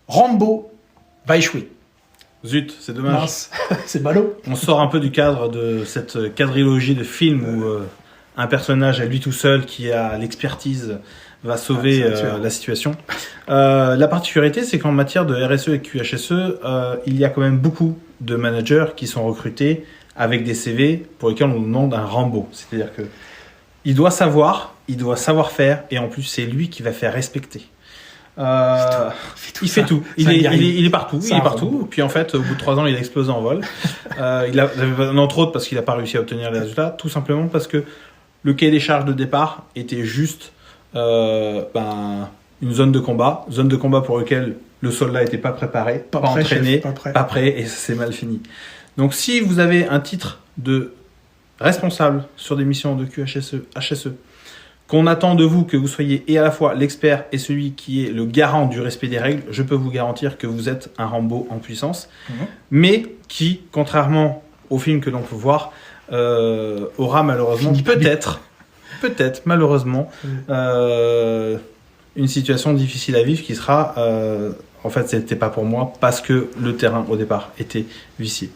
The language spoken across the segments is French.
Rambo va échouer. Zut, c'est dommage. Mince, c'est ballot. On sort un peu du cadre de cette quadrilogie de films où un personnage à lui tout seul qui a l'expertise va sauver la situation. La particularité, c'est qu'en matière de RSE et QHSE, il y a quand même beaucoup de managers qui sont recrutés avec des CV pour lesquels on demande un Rambo. C'est-à-dire que il doit savoir faire, et en plus c'est lui qui va faire respecter. Il fait tout. Il est partout. Puis en fait, au bout de 3 ans, il a explosé en vol. Entre autres parce qu'il n'a pas réussi à obtenir les résultats, tout simplement parce que le cahier des charges de départ était juste une zone de combat pour lequel le soldat n'était pas préparé, pas entraîné, pas prêt, et ça s'est mal fini. Donc si vous avez un titre de responsable sur des missions de QHSE, HSE, qu'on attend de vous que vous soyez et à la fois l'expert et celui qui est le garant du respect des règles, je peux vous garantir que vous êtes un Rambo en puissance, mais qui, contrairement au film que l'on peut voir, aura malheureusement, peut-être malheureusement, une situation difficile à vivre qui sera... en fait, c'était pas pour moi parce que le terrain au départ était vicié.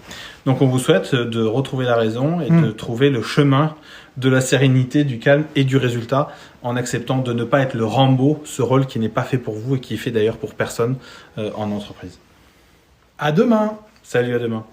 Donc on vous souhaite de retrouver la raison et de trouver le chemin de la sérénité, du calme et du résultat en acceptant de ne pas être le Rambo, ce rôle qui n'est pas fait pour vous et qui est fait d'ailleurs pour personne en entreprise. À demain. Salut, à demain.